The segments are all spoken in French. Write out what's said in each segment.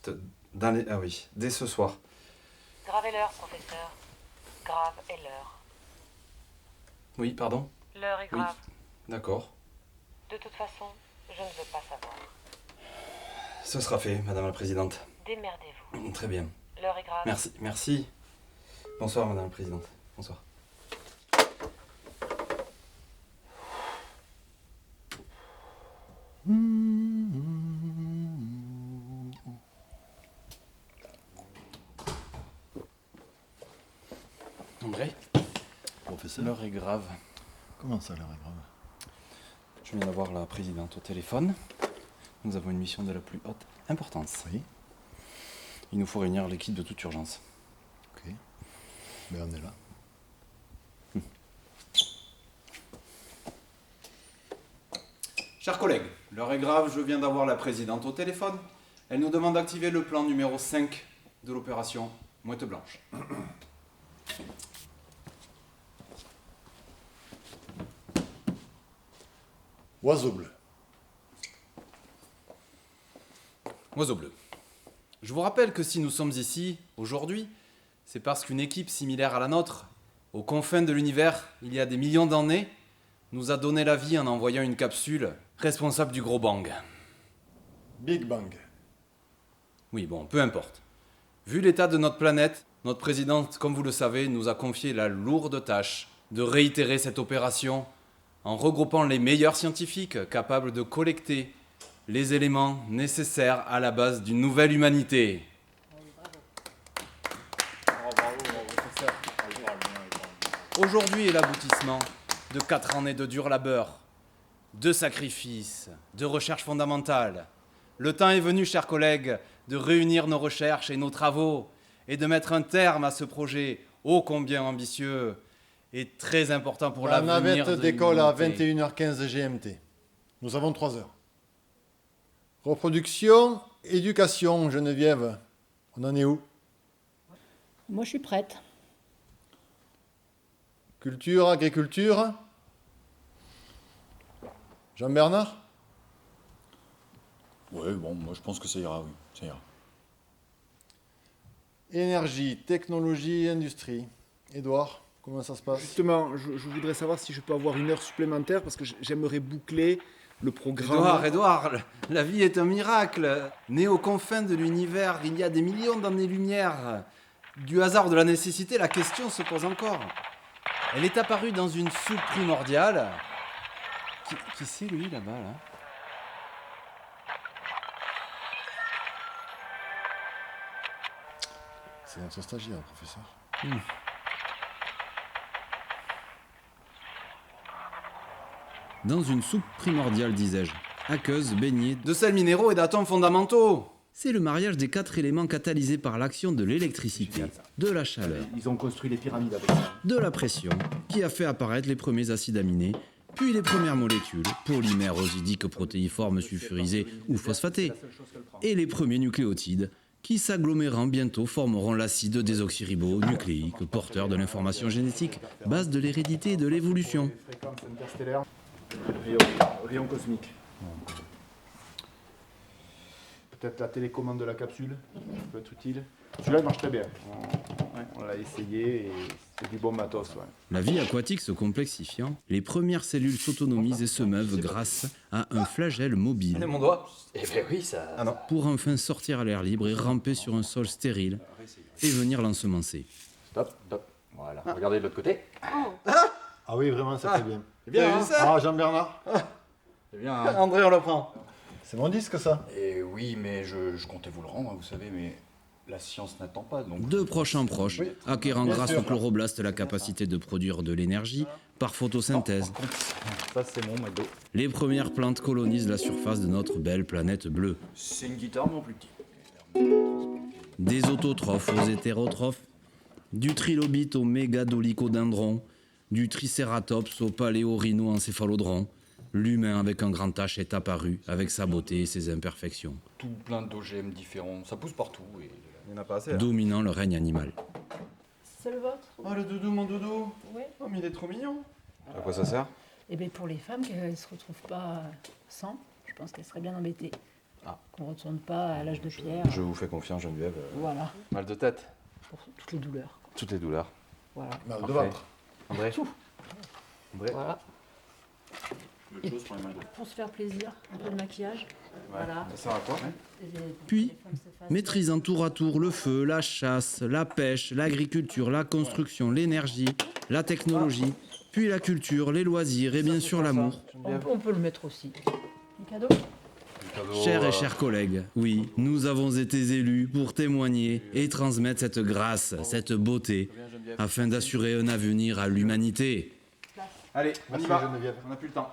Ah oui, dès ce soir. Grave est l'heure, professeur. Grave est l'heure. Oui, pardon? L'heure est Oui. grave. D'accord. De toute façon, je ne veux pas savoir. Ce sera fait, Madame la Présidente. Démerdez-vous. Très bien. L'heure est grave. Merci, merci. Bonsoir, Madame la Présidente. Bonsoir. André, Professeur, l'heure est grave. comment ça, l'heure est grave? Je viens d'avoir la Présidente au téléphone. Nous avons une mission de la plus haute importance. Oui, Il nous faut réunir l'équipe de toute urgence. ok. Ben, on est là. Chers collègues, l'heure est grave, je viens d'avoir la Présidente au téléphone. Elle nous demande d'activer le plan numéro 5 de l'opération Mouette Blanche. Oiseau bleu. Oiseau bleu. Je vous rappelle que si nous sommes ici, aujourd'hui, c'est parce qu'une équipe similaire à la nôtre, aux confins de l'univers, il y a des millions d'années, nous a donné la vie en envoyant une capsule responsable du gros bang. Big Bang. Oui, bon, peu importe. Vu l'état de notre planète, notre présidente, comme vous le savez, nous a confié la lourde tâche de réitérer cette opération en regroupant les meilleurs scientifiques capables de collecter les éléments nécessaires à la base d'une nouvelle humanité. Aujourd'hui est l'aboutissement de 4 années de dur labeur, de sacrifices, de recherche fondamentale. Le temps est venu, chers collègues, de réunir nos recherches et nos travaux et de mettre un terme à ce projet ô combien ambitieux et très important pour La l'avenir navette de décolle à l'humanité. 21h15 GMT. Nous avons 3 heures. Reproduction, éducation, Geneviève. On en est où? Moi, je suis prête. Culture, agriculture. Jean-Bernard? Ouais, bon, moi je pense que ça ira, oui, ça ira. Énergie, technologie, industrie. Édouard, comment ça se passe? Justement, je voudrais savoir si je peux avoir une heure supplémentaire parce que j'aimerais boucler le programme. Édouard, la vie est un miracle. Né aux confins de l'univers, il y a des millions d'années-lumière. Du hasard ou de la nécessité, la question se pose encore. Elle est apparue dans une soupe primordiale. Qui c'est lui là-bas là? C'est notre stagiaire, professeur. Dans une soupe primordiale, disais-je. Aqueuse, baignée de sels minéraux et d'atomes fondamentaux. C'est le mariage des 4 éléments catalysés par l'action de l'électricité, de la chaleur, Ils ont construit les pyramides avec ça. de la pression, qui a fait apparaître les premiers acides aminés, puis les premières molécules, polymères oxidiques protéiformes sulfurisés ou phosphatés, et les premiers nucléotides, qui s'agglomérant bientôt formeront l'acide désoxyribonucléique, porteur de l'information génétique, base de l'hérédité et de l'évolution. Fréquence interstellaire, rayon cosmique. Peut-être la télécommande de la capsule, ça peut être utile. Celui-là, il marche très bien. On l'a essayé et c'est du bon matos. Ouais. La vie aquatique se complexifiant, les premières cellules s'autonomisent et se meuvent grâce à un flagelle mobile Mon doigt. Eh ben oui, ça. Ah non. Pour enfin sortir à l'air libre et ramper sur un sol stérile et venir l'ensemencer. Stop, stop. Voilà. Regardez de l'autre côté. Ah oui, vraiment, ça fait bien. C'est bien, hein? Ah, Jean-Bernard? C'est bien, hein. André, on le prend. C'est mon disque, ça? Et oui, mais je comptais vous le rendre, hein, vous savez, mais la science n'attend pas. Donc... De proche en proche, acquérant bien grâce sûr. au chloroblast la capacité de produire de l'énergie par photosynthèse. Ça, c'est mon McDo. Les premières plantes colonisent la surface de notre belle planète bleue. C'est une guitare, mais en plus petit. Des autotrophes aux hétérotrophes, du trilobite au mégadolicodendron, du tricératops au paléorhino-encéphalodron, l'humain avec un grand H est apparu avec sa beauté et ses imperfections, Tout plein d'OGM différents, ça pousse partout. Et... Il n'y en a pas assez. Dominant le règne animal. C'est le vôtre? Oh le doudou, mon doudou. Oui. Oh mais il est trop mignon. À quoi ça sert? Eh bien, pour les femmes qu'elles ne se retrouvent pas sans, je pense qu'elles seraient bien embêtées. Qu'on ne retourne pas à l'âge de pierre. Je vous fais confiance, Geneviève. Voilà, Mal de tête, pour toutes les douleurs. toutes les douleurs. Voilà, Mal de Parfait. ventre. André tout. André Voilà. Et pour se faire plaisir, un peu de maquillage. Voilà. Ça sert à quoi Puis, Les femmes se fassent- maîtrisant tour à tour le feu, la chasse, la pêche, l'agriculture, la construction, l'énergie, la technologie, puis la culture, les loisirs et bien sûr l'amour. On peut le mettre aussi. Un cadeau? Chers et chers collègues, oui, nous avons été élus pour témoigner et transmettre cette grâce, cette beauté, afin d'assurer un avenir à l'humanité. Allez, on y Merci va. Geneviève. On n'a plus le temps.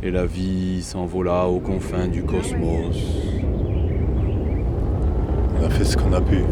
Et la vie s'envola aux confins du cosmos. On a fait ce qu'on a pu.